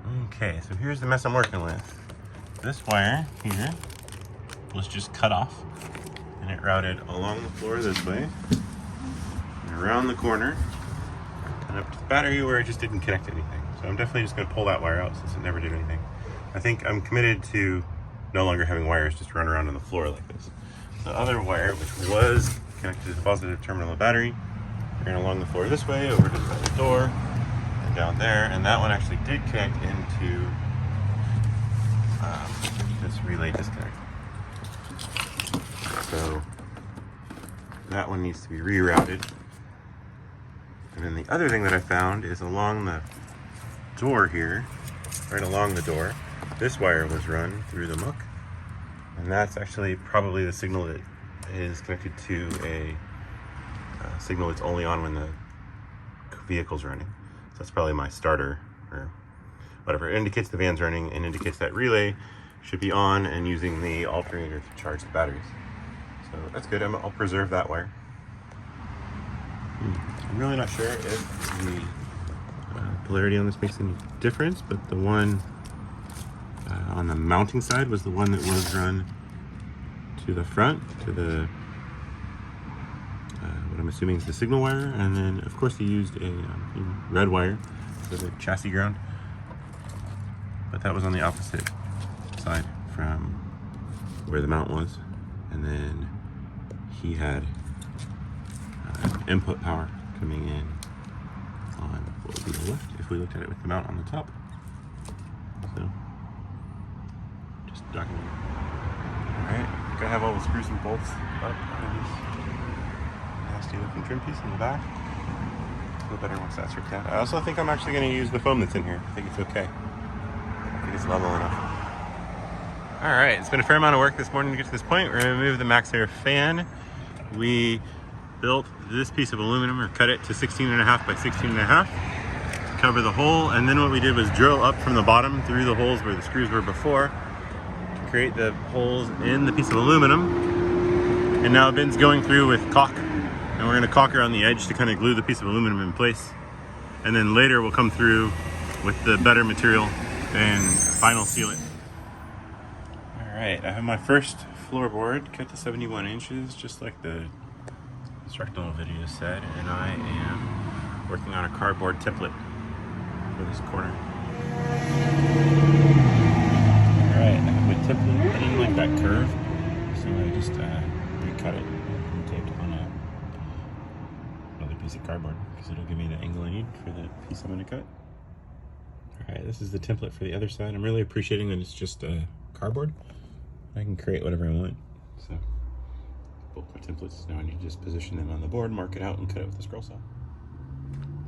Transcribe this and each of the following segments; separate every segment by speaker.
Speaker 1: Okay, so here's the mess I'm working with. This wire here was just cut off, and it routed along the floor this way, and around the corner, and up to the battery where it just didn't connect to anything. So I'm definitely just going to pull that wire out since it never did anything. I think I'm committed to no longer having wires just run around on the floor like this. The other wire, which was connected to the positive terminal of the battery, ran along the floor this way, over to the other door, and down there, and that one actually did connect into this relay disconnect. So that one needs to be rerouted. And then the other thing that I found is along the door here, right along the door, this wire was run through the muck, and that's actually probably the signal that is connected to a signal that's only on when the vehicle's running. So that's probably my starter or whatever. It indicates the van's running and indicates that relay should be on and using the alternator to charge the batteries. So that's good. I'll preserve that wire. I'm really not sure if the polarity on this makes any difference, but the one on the mounting side was the one that was run to the front, to the what I'm assuming is the signal wire, and then of course he used a red wire for the chassis ground, but that was on the opposite side from where the mount was, and then he had input power coming in on what would be the left if we looked at it with the mount on the top. So just documenting. Alright, gotta have all the screws and bolts up on this nasty looking trim piece in the back. A little better once that's ripped out. I also think I'm actually going to use the foam that's in here. I think it's okay. I think it's level enough. Alright, it's been a fair amount of work this morning to get to this point. We're going to remove the Max Air fan. We built this piece of aluminum, or cut it to 16.5 by 16.5 to cover the hole, and then what we did was drill up from the bottom through the holes where the screws were before to create the holes in the piece of aluminum. And now Ben's going through with caulk, and we're going to caulk around the edge to kind of glue the piece of aluminum in place, and then later we'll come through with the better material and final seal it. Alright, I have my first floorboard cut to 71 inches, just like the instructional video said, and I am working on a cardboard template for this corner. Alright, I have my template. I didn't like that curve, so I just recut it and taped on another piece of cardboard because it'll give me the angle I need for the piece I'm going to cut. Alright, this is the template for the other side. I'm really appreciating that it's just cardboard. I can create whatever I want. So both my templates, now I need to just position them on the board, mark it out, and cut it with the scroll saw.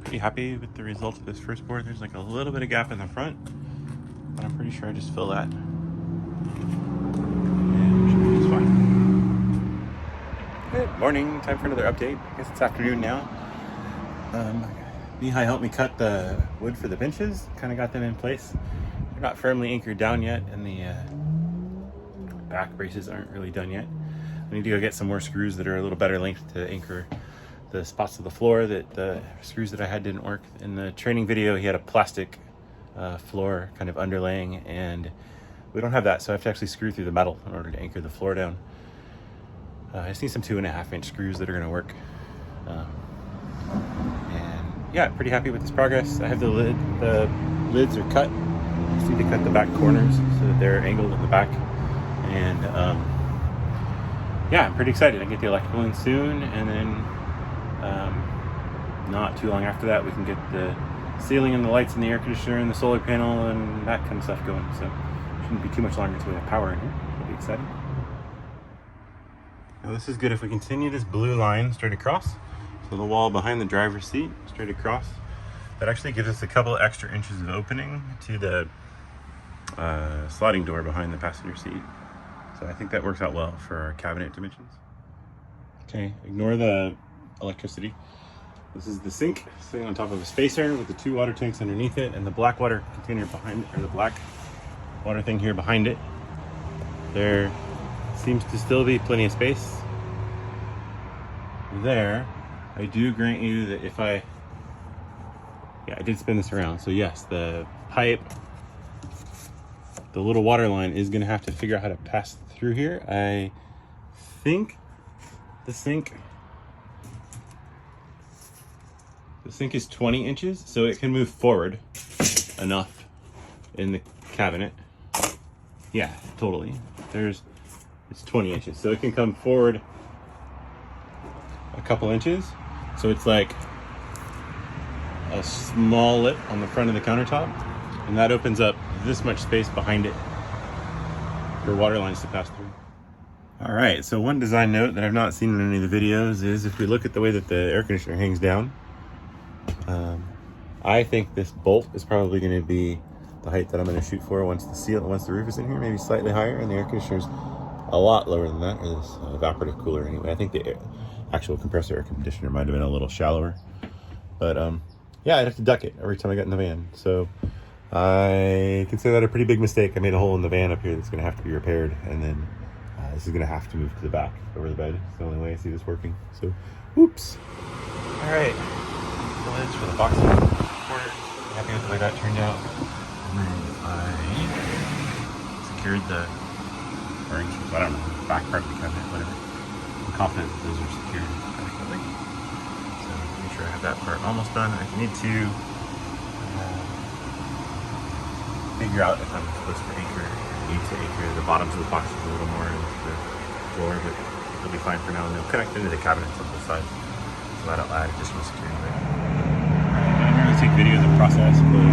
Speaker 1: Pretty happy with the result of this first board. There's like a little bit of gap in the front, but I'm pretty sure I just fill that. And it should be just fine. Good morning, time for another update. I guess it's afternoon now. Mihai helped me cut the wood for the benches, kind of got them in place. They're not firmly anchored down yet, and the back braces aren't really done yet. I need to go get some more screws that are a little better length to anchor the spots of the floor. That the screws that I had didn't work. In the training video, he had a plastic floor kind of underlaying, and we don't have that, so I have to actually screw through the metal in order to anchor the floor down. I just need some 2.5 inch screws that are going to work. And yeah, pretty happy with this progress. I have the lids are cut. I just need to cut the back corners so that they're angled in the back. And yeah, I'm pretty excited. I can get the electrical in soon, and then not too long after that we can get the ceiling and the lights and the air conditioner and the solar panel and that kind of stuff going. So it shouldn't be too much longer until we have power in here. It'll be exciting. Now this is good if we continue this blue line straight across. So the wall behind the driver's seat, straight across. That actually gives us a couple extra inches of opening to the sliding door behind the passenger seat. So I think that works out well for our cabinet dimensions. Okay, ignore the electricity. This is the sink sitting on top of a spacer with the 2 water tanks underneath it and the black water container behind it, or the black water thing here behind it. There seems to still be plenty of space there. I do grant you that if I did spin this around. So yes, the pipe the little water line is gonna have to figure out how to pass through here. I think the sink is 20 inches, so it can move forward enough in the cabinet. Yeah, totally. It's 20 inches, so it can come forward a couple inches. So it's like a small lip on the front of the countertop, and that opens up this much space behind it for water lines to pass through. All right, so one design note that I've not seen in any of the videos is if we look at the way that the air conditioner hangs down, I think this bolt is probably going to be the height that I'm going to shoot for once the roof is in here, maybe slightly higher, and the air conditioner's a lot lower than that, or this evaporative cooler anyway. I think the actual compressor air conditioner might have been a little shallower, but yeah, I'd have to duck it every time I got in the van. So I consider that a pretty big mistake. I made a hole in the van up here that's going to have to be repaired, and then this is going to have to move to the back over the bed. It's the only way I see this working. So, oops. All right, the lids for the box quarter. Happy with the way that turned out. And then I secured the, or I don't know, back part of the cabinet, whatever. I'm confident that those are secured adequately. So make sure I have that part almost done. I need to figure out if I'm supposed to need to anchor the bottoms of the boxes a little more into the floor, but it'll be fine for now. And they'll connect into the cabinets on both sides, so that'll add additional security there. I don't really take videos of process, but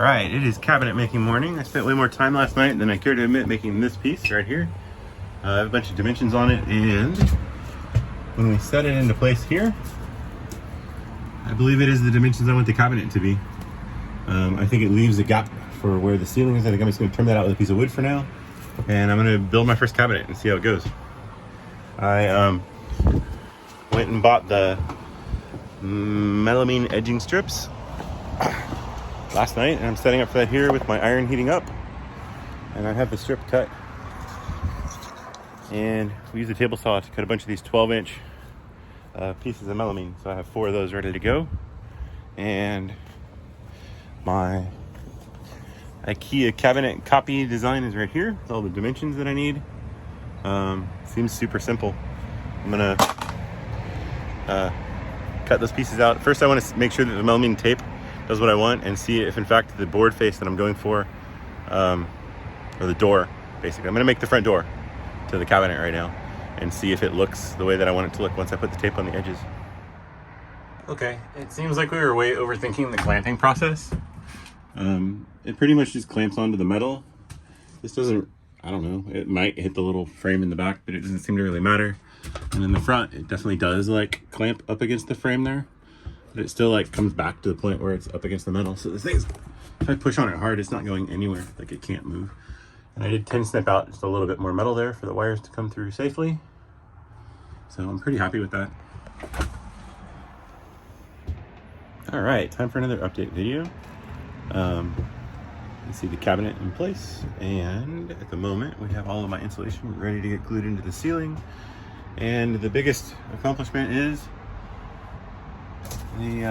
Speaker 1: Alright, it is cabinet making morning. I spent way more time last night than I care to admit making this piece right here. I have a bunch of dimensions on it, and when we set it into place here, I believe it is the dimensions I want the cabinet to be. I think it leaves a gap for where the ceiling is. I think I'm just going to trim that out with a piece of wood for now, and I'm going to build my first cabinet and see how it goes. I went and bought the melamine edging strips last night, and I'm setting up for that here with my iron heating up, and I have the strip cut, and we use a table saw to cut a bunch of these 12-inch pieces of melamine. So I have 4 of those ready to go, and my IKEA cabinet copy design is right here with all the dimensions that I need. Seems super simple. I'm gonna cut those pieces out. First I want to make sure that the melamine tape does what I want, and see if in fact the board face that I'm going for, or the door, basically. I'm gonna make the front door to the cabinet right now and see if it looks the way that I want it to look once I put the tape on the edges. Okay, it seems like we were way overthinking the clamping process. It pretty much just clamps onto the metal. This doesn't, I don't know, it might hit the little frame in the back, but it doesn't seem to really matter. And in the front, it definitely does like clamp up against the frame there, but it still like comes back to the point where it's up against the metal. So this thing is, if I push on it hard, it's not going anywhere, like it can't move. And I did 10 snip out just a little bit more metal there for the wires to come through safely. So I'm pretty happy with that. All right, time for another update video. You see the cabinet in place, and at the moment we have all of my insulation ready to get glued into the ceiling. And the biggest accomplishment is the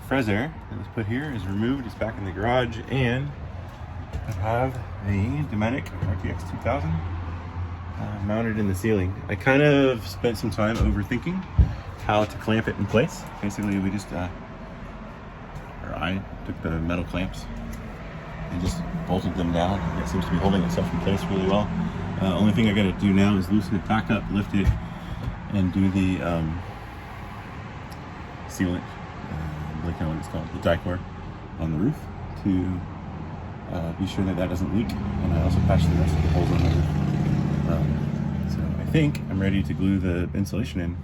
Speaker 1: Frezer that was put here is removed. It's back in the garage, and I have the Domenic RTX 2000 mounted in the ceiling. I kind of spent some time overthinking how to clamp it in place. Basically, we just, I took the metal clamps and just bolted them down. It seems to be holding itself in place really well. Only thing I gotta do now is loosen it back up, lift it, and do the sealant, I like what it's called, the dicor on the roof to be sure that that doesn't leak. And I also patched the rest of the holes on the roof. So I think I'm ready to glue the insulation in.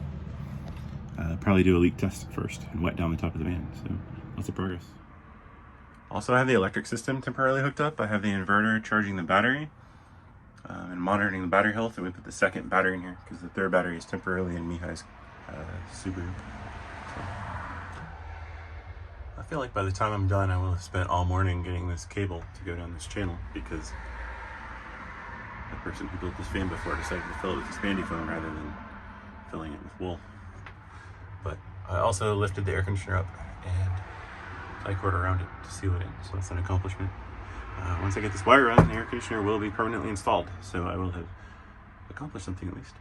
Speaker 1: Probably do a leak test first and wet down the top of the van. So lots of progress. Also, I have the electric system temporarily hooked up. I have the inverter charging the battery and monitoring the battery health, and we put the second battery in here because the third battery is temporarily in Mihai's Subaru. So I feel like by the time I'm done, I will have spent all morning getting this cable to go down this channel, because person who built this fan before decided to fill it with expandy foam rather than filling it with wool. But I also lifted the air conditioner up and tie cord around it to seal it in, so that's an accomplishment. Once I get this wire on, the air conditioner will be permanently installed, so I will have accomplished something at least.